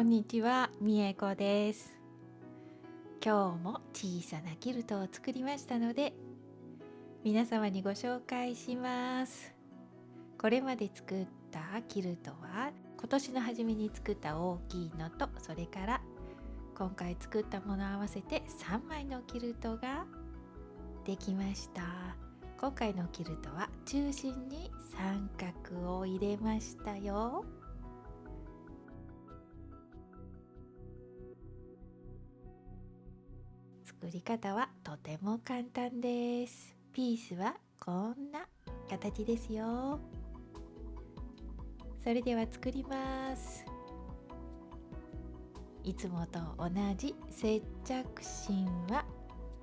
んにちは、みえこです。今日も小さなキルトを作りましたので、皆様にご紹介します。これまで作ったキルトは、今年の初めに作った大きいのと、それから今回作ったものを合わせて3枚のキルトができました。今回のキルトは中心に三角を入れましたよ。作り方はとても簡単です。ピースはこんな形ですよ。それでは作ります。いつもと同じ接着芯は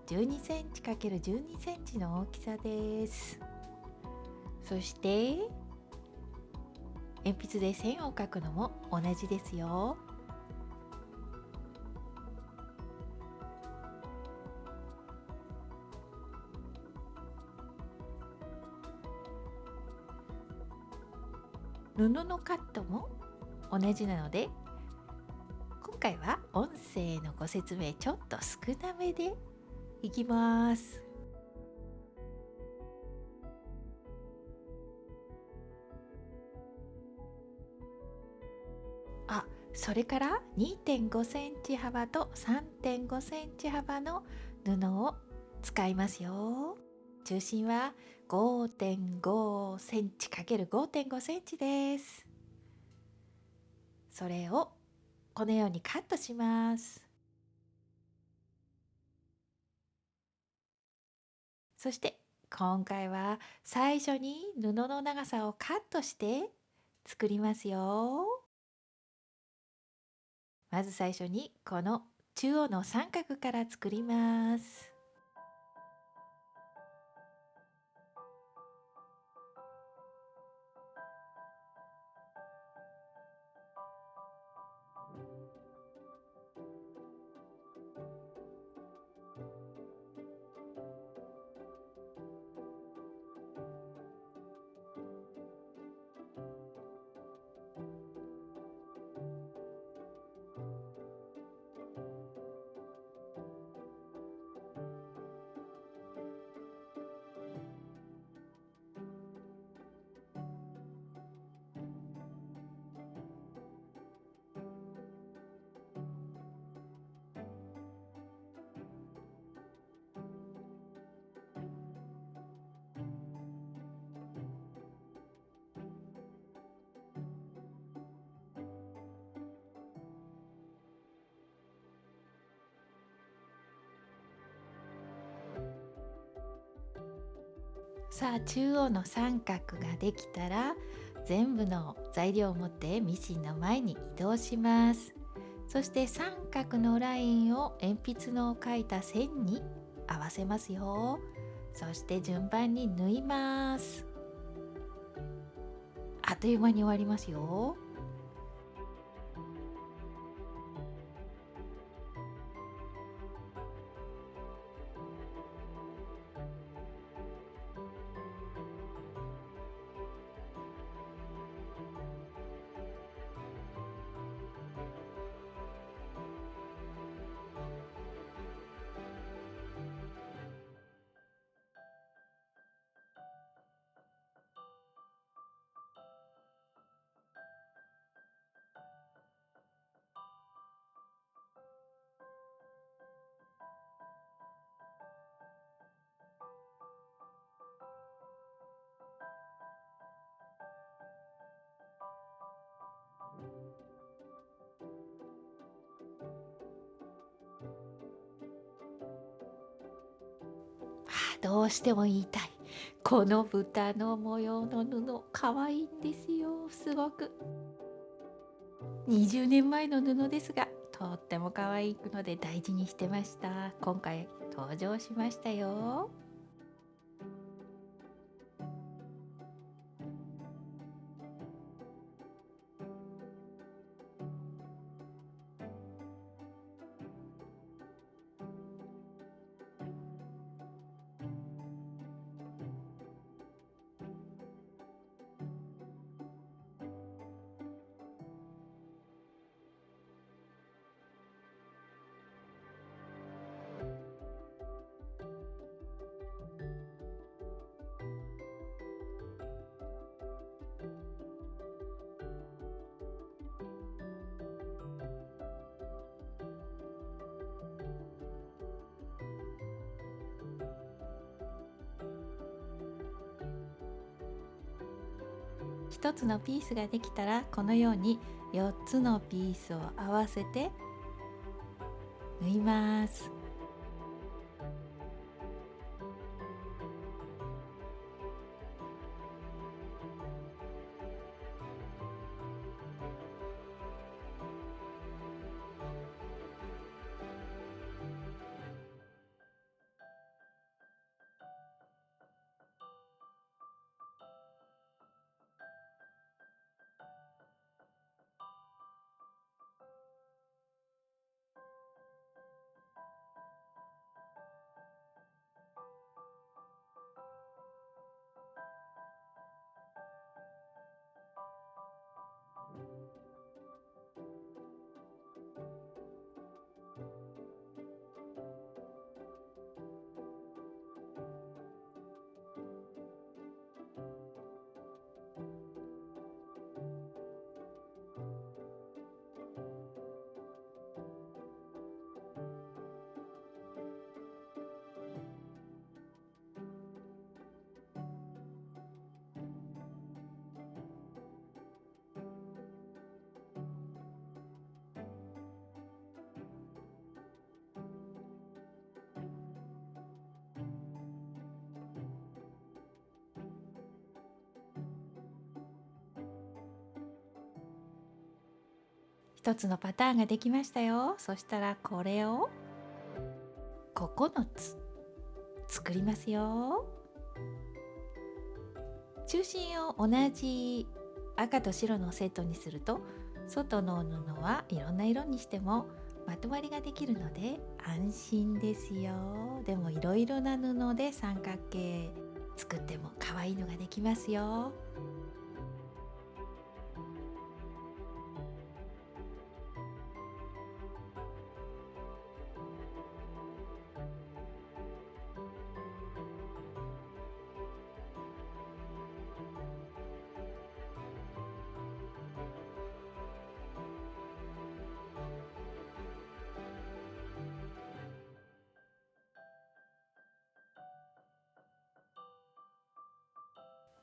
12センチ ×12 センチの大きさです。そして鉛筆で線を描くのも同じですよ。布のカットも同じなので、今回は音声のご説明ちょっと少なめでいきます。それから2.5センチ幅と3.5センチ幅の布を使いますよ。中心は5.5センチ ×5.5 センチです。それをこのようにカットします。そして今回は最初に布の長さをカットして作りますよ。まず最初にこの中央の三角から作ります。さあ、中央の三角ができたら全部の材料を持ってミシンの前に移動します。そして三角のラインを鉛筆の描いた線に合わせますよ。そして順番に縫います。あっという間に終わりますよ。どうしても言いたい。この豚の模様の布、かわいいんですよ。すごく。20年前の布ですが、とっても可愛いので大事にしてました。今回登場しましたよ。1つのピースができたら、このように4つのピースを合わせて縫います。1つのパターンができましたよ。そしたらこれを9つ作りますよ。中心を同じ赤と白のセットにすると、外の布はいろんな色にしてもまとまりができるので安心ですよ。でもいろいろな布で三角形作っても可愛いのができますよ。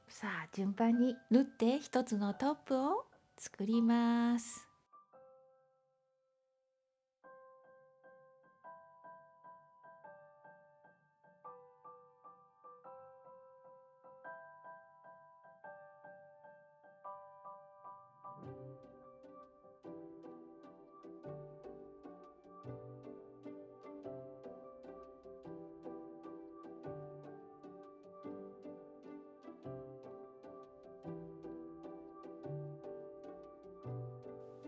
さあ、順番に縫って1つのトップを作ります。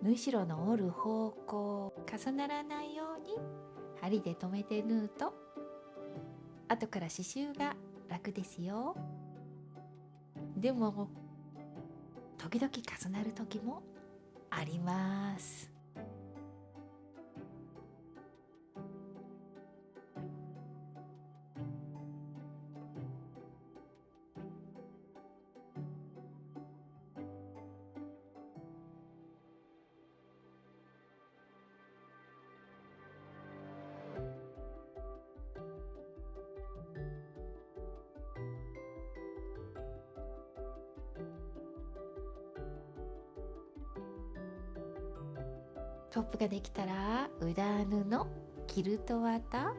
縫い代の折る方向重ならないように針で留めて縫うと、後から刺繍が楽ですよ。でも時々重なる時もあります。トップができたら裏布、キルト綿、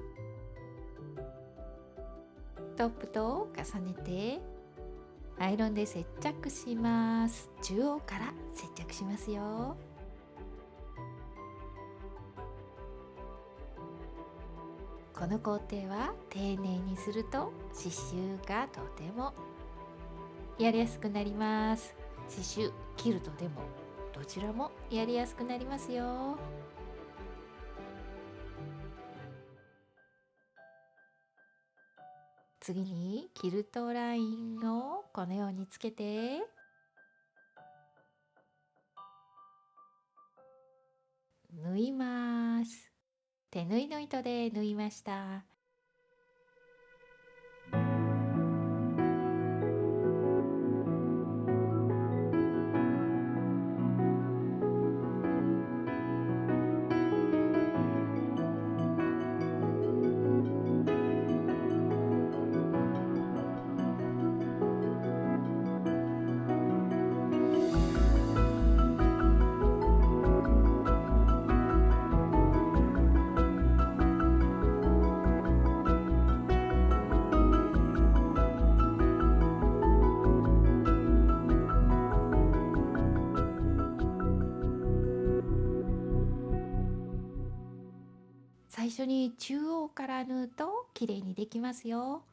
トップと重ねてアイロンで接着します。中央から接着しますよ。この工程は丁寧にすると刺繍がとてもやりやすくなります。刺繍、キルトでもどちらもやりやすくなりますよ。次にキルトラインをこのようにつけて縫います。手縫いの糸で縫いました。最初に中央から縫うと綺麗にできますよ。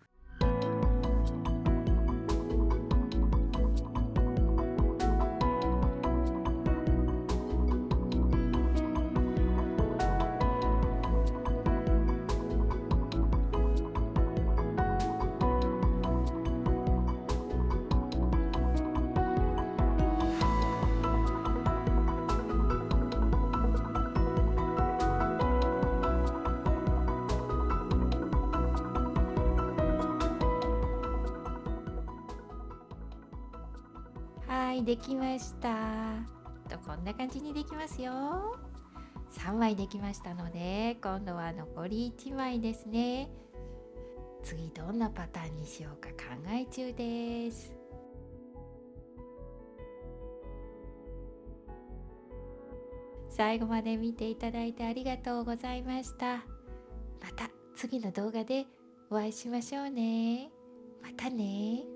はい、できました。こんな感じにできますよ。3枚できましたので、今度は残り1枚ですね。次どんなパターンにしようか考え中です。最後まで見ていただいてありがとうございました。また次の動画でお会いしましょうね。またね。